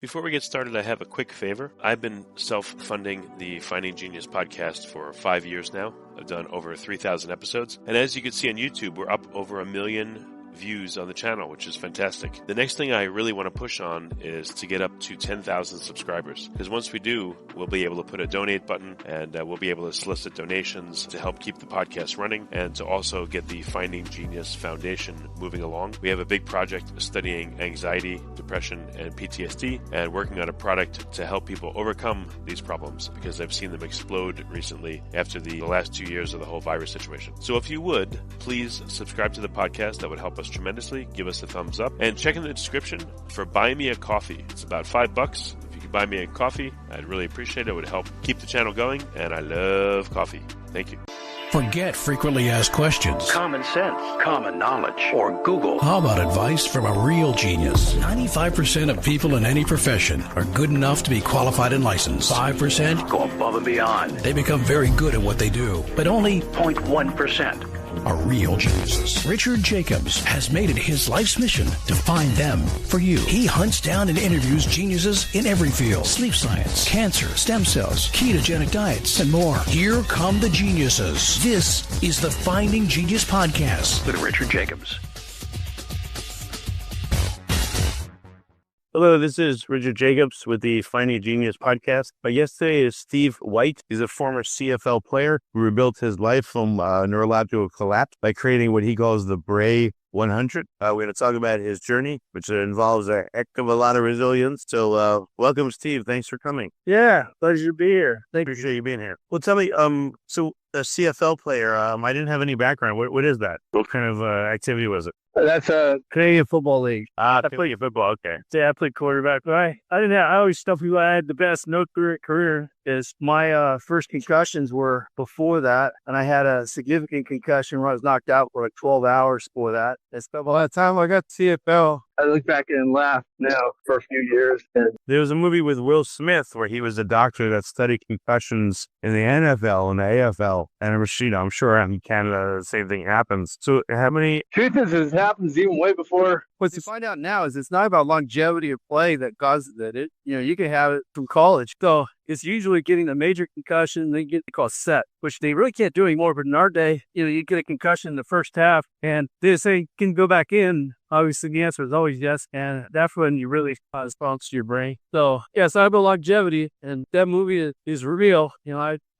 Before we get started, I have a quick favor. I've been self-funding the Finding Genius podcast for 5 years now. I've done over 3,000 episodes. And as you can see on YouTube, we're up over 1 million views on the channel, which is fantastic. The next thing I really want to push on is to get up to 10,000 subscribers. Because once we do, we'll be able to put a donate button and we'll be able to solicit donations to help keep the podcast running and to also get the Finding Genius Foundation moving along. We have a big project studying anxiety, depression, and PTSD and working on a product to help people overcome these problems because I've seen them explode recently after the last 2 years of the whole virus situation. So if you would, please subscribe to the podcast. That would help us tremendously. Give us a thumbs up and check in the description for Buy Me a Coffee. It's about $5. If you could buy me a coffee, I'd really appreciate it. It would help keep the channel going, and I love coffee. Thank you. Forget frequently asked questions. Common sense, common knowledge, or Google. How about advice from a real genius? 95% of people in any profession are good enough to be qualified and licensed. 5% go above and beyond. They become very good at what they do, but only 0.1% are real geniuses. Richard Jacobs has made it his life's mission to find them for you. He hunts down and interviews geniuses in every field: sleep science, cancer, stem cells, ketogenic diets, and more. Here come the geniuses. This is the Finding Genius Podcast with Richard Jacobs. Hello, this is Richard Jacobs with the Finding Genius Podcast. My guest today is Steve White. He's a former CFL player who rebuilt his life from neurological collapse by creating what he calls the Bray 100. We're going to talk about his journey, which involves a heck of a lot of resilience. So welcome, Steve. Thanks for coming. Yeah, pleasure to be here. Appreciate you being here. Well, tell me, so a CFL player, I didn't have any background. What is that? What kind of activity was it? That's a Canadian Football League. I play football. Okay. Yeah, I played quarterback. But I didn't have, I always tell people I had the best career is my first concussions were before that. And I had a significant concussion where I was knocked out for like 12 hours for that. And so by the time I got to CFL, I look back and laugh now for a few years. And there was a movie with Will Smith where he was a doctor that studied concussions in the NFL and the AFL. And I'm sure in Canada the same thing happens. So how many... Truth is, it happens even way before. What you find out now is it's not about longevity of play that causes it. You can have it from college. So it's usually getting a major concussion, they get called set, which they really can't do anymore. But in our day, you get a concussion in the first half and they say, can go back in. Obviously, the answer is always yes. And that's when you really cause problems to your brain. So, yes, I have a longevity and that movie is real.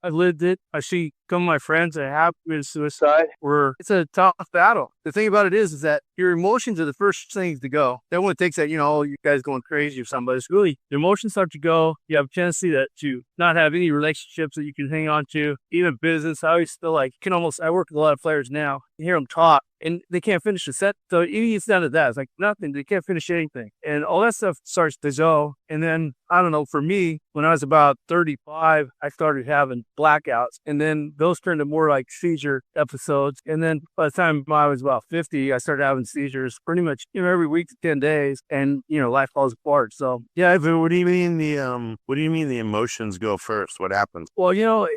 I lived it. I see some of my friends that have committed suicide where it's a tough battle. The thing about it is that your emotions are the first things to go. Then when it takes that, you guys going crazy or somebody, it's really the emotions start to go. You have a tendency to not have any relationships that you can hang on to, even business. I always feel like I work with a lot of players now. You hear them talk and they can't finish a set. So even it's down to that. It's like nothing. They can't finish anything. And all that stuff starts to go. And then, I don't know, for me, when I was about 35, I started having blackouts. And then those turned to more like seizure episodes. And then by the time I was about 50, I started having seizures pretty much every week to 10 days. And, life falls apart. So, yeah. But what do you mean the emotions go first? What happens? Well, you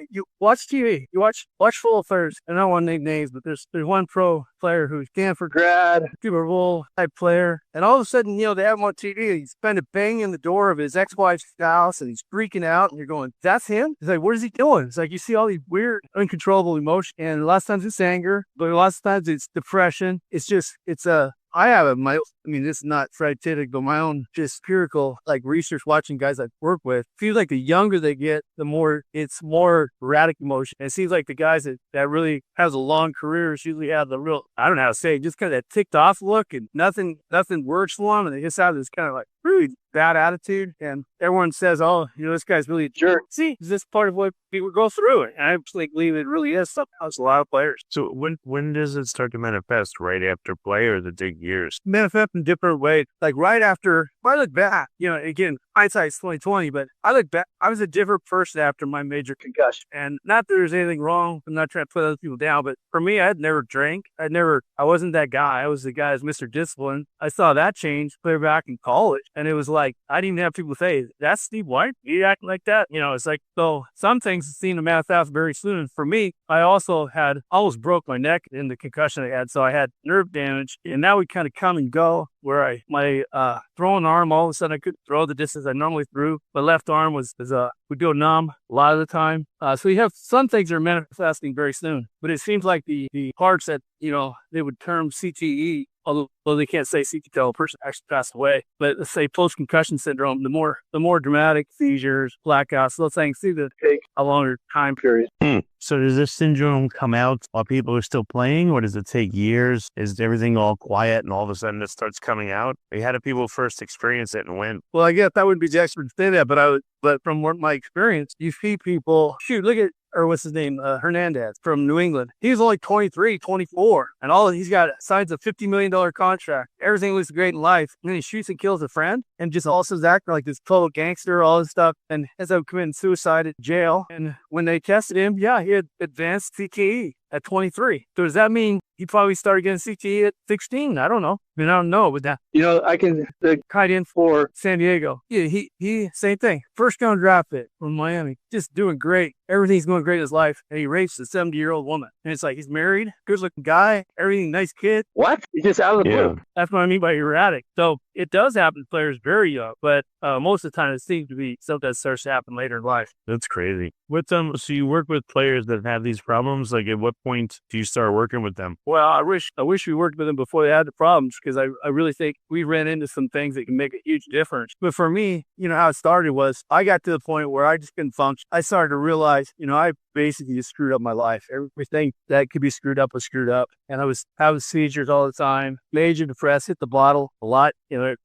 watch TV, you watch football players. And I don't want to name names, but there's one pro player who's Stanford grad, Super Bowl type player. And all of a sudden, they have him on TV. He's kind of banging the door of his ex-wife's house and he's freaking out. And you're going, that's him? It's like, what is he doing? It's like you see all these weird, uncontrollable emotions. And a lot of times it's anger, but a lot of times it's depression. I have this is not scientific, but my own just empirical, research watching guys I work with, feels like the younger they get, the more it's more erratic emotion. And it seems like the guys that really has a long careers usually have the real, I don't know how to say it, just kind of that ticked off look and nothing works for them. And they just have this kind of really bad attitude. And everyone says, oh, this guy's really a jerk. See, is this part of what people go through? And I actually believe it really is. Somehow it's a lot of players. So when does it start to manifest? Right after play or the big years? Manifest in different ways. Like right after, if I look back, again, hindsight's 2020, but I look back, I was a different person after my major concussion. And not that there's anything wrong. I'm not trying to put other people down, but for me, I had never drank. I wasn't that guy. I was the guy who's Mr. Discipline. I saw that change clear back in college. And it was like, I didn't even have people say, that's Steve White? You acting like that? It's like, so some things seem to manifest very soon. And for me, I also almost broke my neck in the concussion I had. So I had nerve damage, and now we kind of come and go where my throwing arm, all of a sudden I couldn't throw the distance I normally threw. My left arm would go numb a lot of the time. So you have some things that are manifesting very soon, but it seems like the parts that, they would term CTE, although they can't say CTE till a person actually passed away, but let's say post-concussion syndrome, the more dramatic seizures, blackouts, those things seem to take a longer time period. So does this syndrome come out while people are still playing, or does it take years? Is everything all quiet and all of a sudden it starts coming out? How do people first experience it and when? Well, I guess that wouldn't be the expert to say that, but from my experience, you see people, look at, or what's his name, Hernandez from New England. He's only 23, 24, and he's got signs a $50 million contract. Everything looks great in life. And then he shoots and kills a friend and just also is acting like this total gangster, all this stuff, and ends up committing suicide in jail. And when they tested him, he had advanced CTE at 23. So does that mean he probably started getting CTE at 16? I don't know. I don't know, but that, I can kite in for San Diego. Yeah, he same thing. First round draft pick from Miami, just doing great. Everything's going great in his life, and he rapes a 70-year-old woman. And it's like, he's married, good-looking guy, everything, nice kid. What? He's just out of the blue. That's what I mean by erratic. So it does happen to players very young, but most of the time it seems to be something that starts to happen later in life. That's crazy. So you work with players that have these problems. Like, at what point do you start working with them? Well, I wish we worked with them before they had the problems, because I really think we ran into some things that can make a huge difference. But for me, how it started was I got to the point where I just couldn't function. I started to realize, I basically just screwed up my life. Everything that could be screwed up was screwed up. And I was having seizures all the time, major depressed, hit the bottle a lot.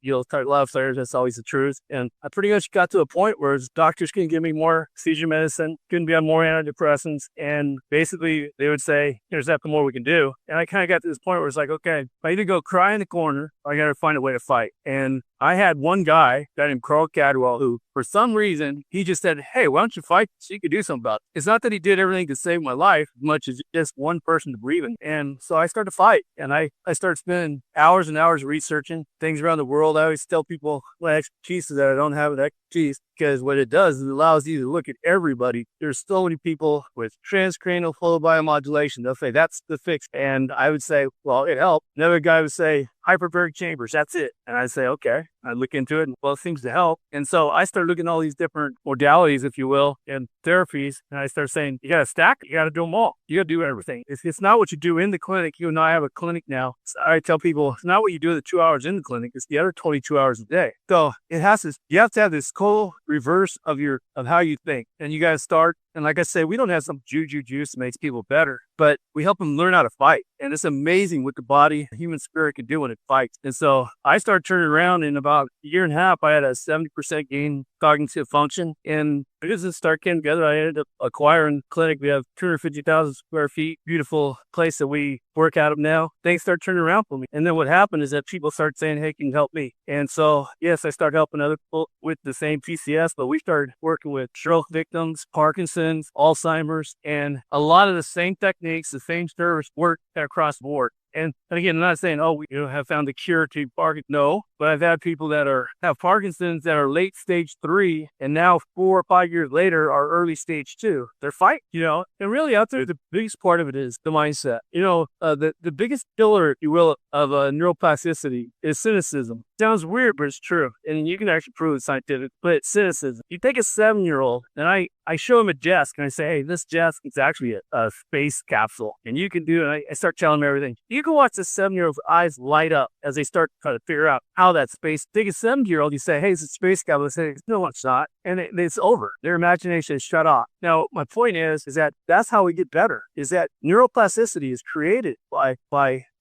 You'll start a lot of players, that's always the truth. And I pretty much got to a point where doctors couldn't give me more seizure medicine, couldn't be on more antidepressants. And basically they would say, there's nothing more we can do. And I kind of got to this point where it's like, okay, I either go cry in the corner or I got to find a way to fight. And I had one guy named Carl Cadwell who, for some reason, he just said, hey, why don't you fight so you could do something about it? It's not that he did everything to save my life as much as just one person to breathe in. And so I started to fight, and I started spending hours and hours researching things around the world. I always tell people my expertise is that I don't have an expertise, because what it does is it allows you to look at everybody. There's so many people with transcranial flow biomodulation. They'll say, that's the fix. And I would say, well, it helped. Another guy would say, hyperbaric chambers, that's it. And I'd say, okay. I look into it, and well, it seems to help. And so I started looking at all these different modalities, if you will, and therapies. And I started saying, you got to stack it. You got to do them all. You got to do everything. It's not what you do in the clinic. You and I have a clinic now. So I tell people, it's not what you do the 2 hours in the clinic. It's the other 22 hours a day. So you have to have this whole reverse of how you think. And you got to start. And like I say, we don't have some juju juice that makes people better, but we help them learn how to fight. And it's amazing what the body, the human spirit can do when it fights. And so I started turning around in about a year and a half. I had a 70% gain cognitive function. And business started getting together. I ended up acquiring a clinic. We have 250,000 square feet, beautiful place that we work out of now. Things start turning around for me. And then what happened is that people start saying, hey, can you help me? And so, yes, I started helping other people with the same PCS, but we started working with stroke victims, Parkinson's, Alzheimer's, and a lot of the same techniques, the same service work across the board. And again, I'm not saying, we have found the cure to Parkinson's. No, but I've had people that have Parkinson's that are late stage 3, and now 4 or 5 years later are early stage 2. They're fighting, and really out there, the biggest part of it is the mindset. The biggest pillar, if you will, of neuroplasticity is cynicism. Sounds weird, but it's true. And you can actually prove it scientifically, but it's cynicism. You take a 7-year-old, and I show him a desk, and I say, hey, this desk is actually a space capsule, and you can do it. I start telling him everything. You can watch this 7-year-old's eyes light up as they start trying to figure out how that space. Take a 7-year-old, you say, hey, it's a space capsule. They say, no, it's not. And it's over. Their imagination is shut off. Now, my point is that that's how we get better, is that neuroplasticity is created by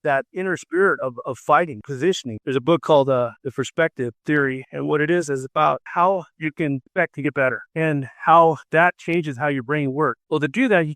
that inner spirit of fighting, positioning. There's a book called The Perspective Theory, and what it is about how you can expect to get better and how that changes how your brain works. Well, to do that, you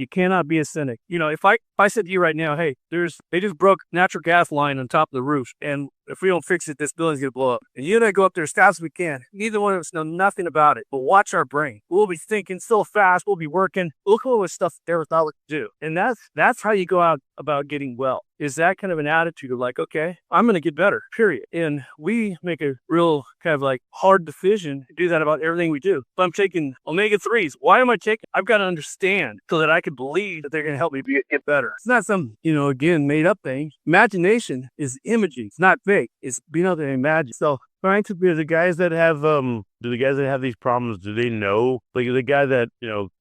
cannot be a cynic. If I said to you right now, hey, they just broke natural gas line on top of the roof, and if we don't fix it, this building's gonna blow up. And you and I go up there as fast as we can. Neither one of us know nothing about it, but watch our brain. We'll be thinking so fast. We'll be working. We'll come up with stuff we never thought we could do. And that's how you go out about getting well. is that kind of an attitude of like, okay, I'm going to get better, period. And we make a real kind of like hard decision to do that about everything we do. If I'm taking omega-3s, why am I taking? I've got to understand so that I can believe that they're going to help me get better. It's not some, again, made up thing. Imagination is imaging. It's not fake. It's being able to imagine. So trying to be the guys that have these problems, do they know, like the guy that,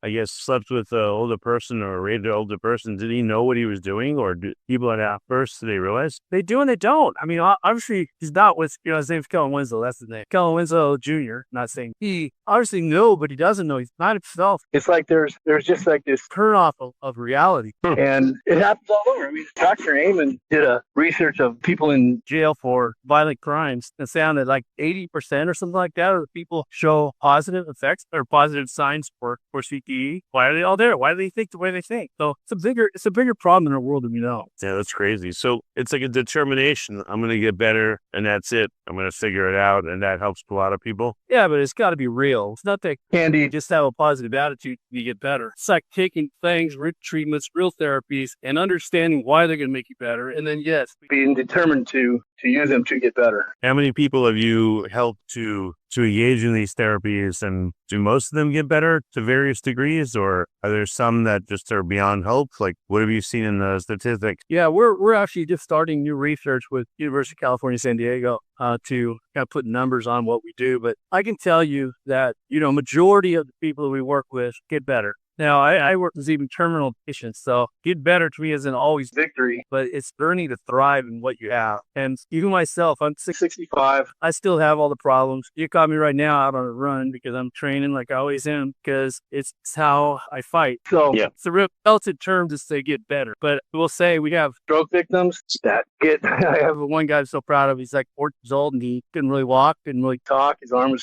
I guess slept with an older person or rated an older person, did he know what he was doing? Or do people at first, do they realize? They do and they don't. I mean, obviously he's not with, his name's Kellen Winslow. That's his name. Kellen Winslow Jr. Not saying he obviously knows, but he doesn't know. He's not himself. It's like there's just like this turn off of reality. And it happens all over. I mean, Dr. Amen did a research of people in jail for violent crimes and found that like 80% or something like that of the people show positive effects or positive signs for CTE. Why are they all there? Why do they think the way they think? So it's a bigger problem in our world than we know. Yeah, that's crazy. So it's like a determination. I'm going to get better and that's it. I'm going to figure it out. And that helps a lot of people. Yeah, but it's got to be real. It's not that candy, just have a positive attitude, you get better. It's like taking things, real treatments, real therapies, and understanding why they're going to make you better. And then, yes, being determined to use them to get better. How many people have you helped to engage in these therapies, and do most of them get better to various degrees, or are there some that just are beyond hope? Like, what have you seen in the statistics? Yeah, we're actually just starting new research with University of California, San Diego, to kind of put numbers on what we do. But I can tell you that, majority of the people that we work with get better. Now, I work with even terminal patients, so get better to me isn't always victory, but it's learning to thrive in what you have. And even myself, I'm 65. I still have all the problems. You caught me right now out on a run because I'm training like I always am, because it's how I fight. So yeah. It's a real relative term to say get better. But we'll say we have stroke victims that get, I have one guy I'm so proud of. He's like 4 years old and he couldn't really walk, couldn't really talk. His arm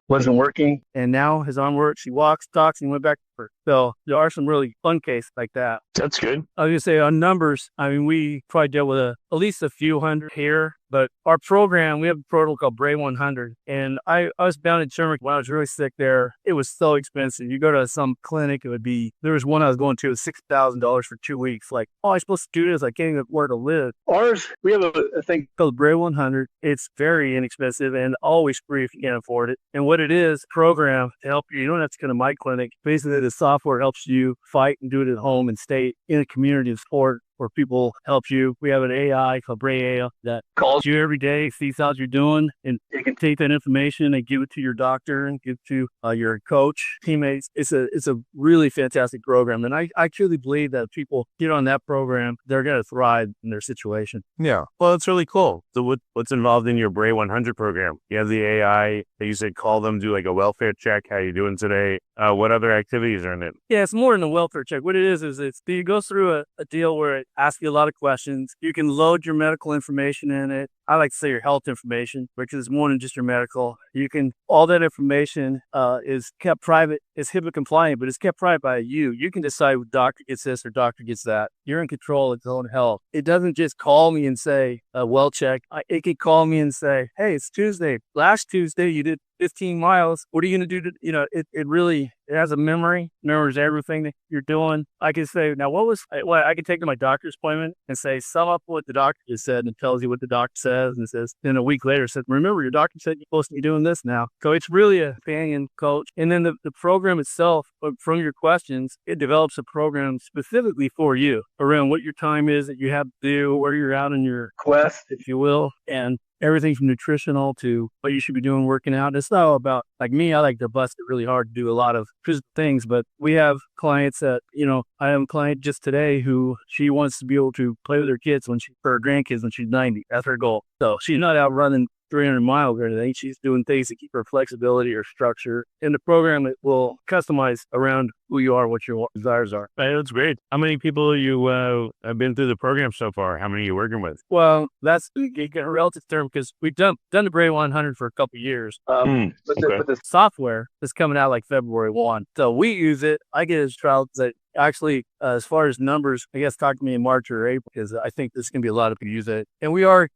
wasn't working. And now his arm works. He walks, talks, and he went back to work. So there are some really fun cases like that. That's good. I was going to say on numbers, I mean, we probably dealt with at least a few hundred here. But our program, we have a protocol called Bray 100. And I was bound in Germany when I was really sick there. It was so expensive. You go to some clinic, there was one I was going to, it was $6,000 for 2 weeks. Like, I'm supposed to do this. I can't even where to live. Ours, we have a thing called Bray 100. It's very inexpensive and always free if you can't afford it. And what it is, a program to help you. You don't have to come to my clinic. Basically, the software helps you fight and do it at home and stay in a community of support where people help you. We have an AI called Bray AI that calls you every day, sees how you're doing, and you can take that information and give it to your doctor and give it to your coach, teammates. It's a really fantastic program. And I truly believe that if people get on that program, they're going to thrive in their situation. Yeah. Well, it's really cool. So what's involved in your Bray 100 program? You have the AI that you said call them, do like a welfare check. How you doing today? What other activities are in it? Yeah, it's more than a welfare check. What it is you go through a deal where it asks you a lot of questions. You can load your medical information in it. I like to say your health information, because it's more than just your medical. All that information is kept private. It's HIPAA compliant, but it's kept private by you. You can decide what doctor gets this or doctor gets that. You're in control of your own health. It doesn't just call me and say, well check. It can call me and say, hey, it's Tuesday. Last Tuesday, you did 15 miles. What are you going to do it has a memory, remembers everything that you're doing. I can say, now I can take to my doctor's appointment and say, sum up what the doctor just said, and it tells you what the doctor says, and it says, then a week later, it says, remember, your doctor said you're supposed to be doing this now. So it's really a companion coach. And then the program itself, from your questions, it develops a program specifically for you around what your time is that you have to do, where you're out in your quest, if you will, and everything from nutritional to what you should be doing working out. It's not all about, like me, I like to bust it really hard to do a lot of physical things, but we have clients that, I have a client just today who she wants to be able to play with her grandkids when she's 90. That's her goal. So she's not out running 300 miles or anything. She's doing things to keep her flexibility or structure. In the program, it will customize around who you are, what your desires are. That's great. How many people you have been through the program so far? How many are you working with? Well, that's a relative term because we've done the Bray 100 for a couple of years. But the software is coming out like February 1. So we use it. I get as trials that actually, as far as numbers, I guess talk to me in March or April, because I think there's going to be a lot of people use it. And we are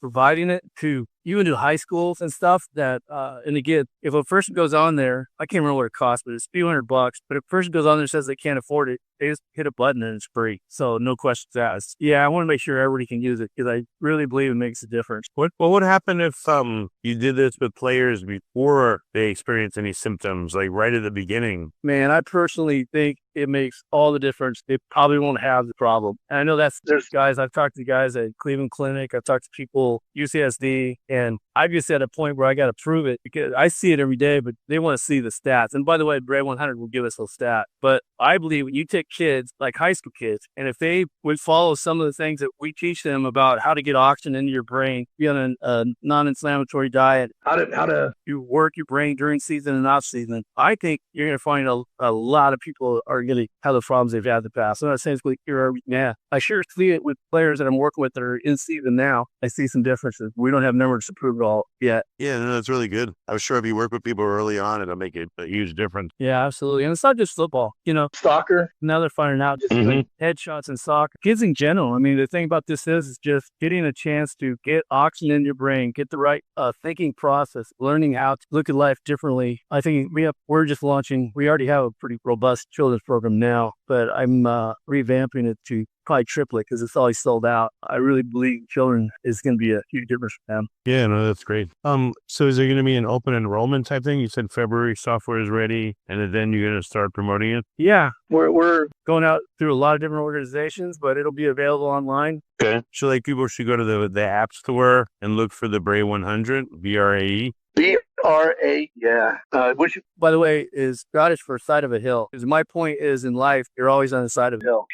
providing it to even to high schools and stuff that, and again, if a person goes on there, I can't remember what it costs, but it's a few $100. But if a person goes on there and says they can't afford it, They just hit a button and it's free. So no questions asked. Yeah, I want to make sure everybody can use it because I really believe it makes a difference. What would happen if you did this with players before they experience any symptoms, like right at the beginning? Man, I personally think it makes all the difference. They probably won't have the problem. And I know there's guys, I've talked to guys at Cleveland Clinic, I've talked to people, UCSD, and I'm just at a point where I got to prove it because I see it every day, but they want to see the stats. And by the way, Bray 100 will give us those stats. But I believe when you take kids, like high school kids, and if they would follow some of the things that we teach them about how to get oxygen into your brain, be on a non-inflammatory diet, how to you work your brain during season and off season, I think you're going to find a lot of people are going to have the problems they've had in the past. I'm not saying it's going to cure everything. Yeah, I sure see it with players that I'm working with that are in season now. I see some differences. We don't have numbers to prove it all yet. Yeah, no, that's really good. I'm sure if you work with people early on, it'll make a huge difference. Yeah, absolutely. And it's not just football. Soccer. Now they're finding out just like headshots in soccer. Kids in general. I mean, the thing about this is just getting a chance to get oxygen in your brain, get the right thinking process, learning how to look at life differently. I think we already have a pretty robust children's program now, but I'm revamping it to probably triple it because it's always sold out. I really believe children is going to be a huge difference for them. Yeah, no, that's great. So is there going to be an open enrollment type thing? You said February software is ready, and then you're going to start promoting it? Yeah, we're going out through a lot of different organizations, but it'll be available online. Okay. So like people should go to the App Store and look for the Bray 100, BRAE. BRA, yeah. Which, by the way, is Scottish for side of a hill. Because my point is in life, you're always on the side of a hill.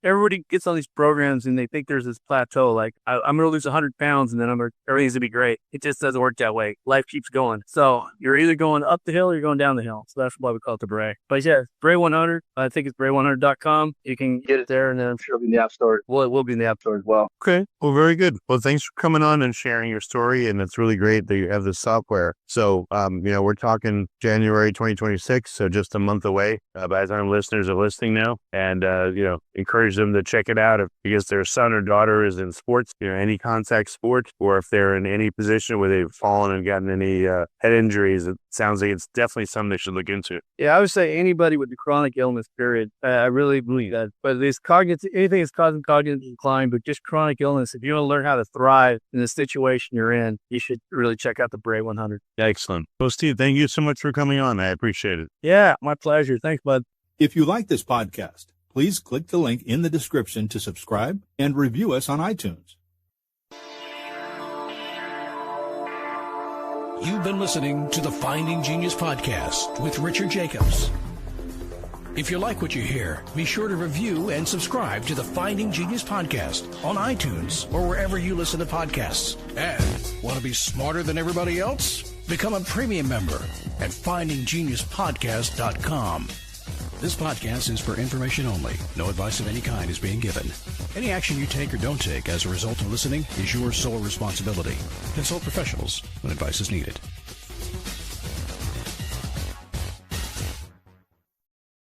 Everybody gets on these programs and they think there's this plateau. Like, I'm going to lose 100 pounds and then everything's going to be great. It just doesn't work that way. Life keeps going. So you're either going up the hill or you're going down the hill. So that's why we call it the Bray. But yeah, Bray 100. I think it's Bray100.com. You can get it there and then I'm sure it'll be in the App Store. Well, it will be in the App Store as well. Okay. Well, very good. Well, thanks for coming on and sharing your story. And it's really great that you have this software. So, we're talking January 2026, so just a month away by the time listeners are listening now. And, encourage them to check it out because their son or daughter is in sports, any contact sport, or if they're in any position where they've fallen and gotten any head injuries. It sounds like it's definitely something they should look into. Yeah, I would say anybody with the chronic illness, period. I really believe that. But there's anything that's causing cognitive decline, but just chronic illness. If you want to learn how to thrive in the situation you're in, you should really check out the Bray 100. Excellent. Well, Steve, thank you so much for coming on. I appreciate it. Yeah, my pleasure. Thanks, bud. If you like this podcast, please click the link in the description to subscribe and review us on iTunes. You've been listening to the Finding Genius podcast with Richard Jacobs. If you like what you hear, be sure to review and subscribe to the Finding Genius podcast on iTunes or wherever you listen to podcasts. And want to be smarter than everybody else? Become a premium member at findinggeniuspodcast.com. This podcast is for information only. No advice of any kind is being given. Any action you take or don't take as a result of listening is your sole responsibility. Consult professionals when advice is needed.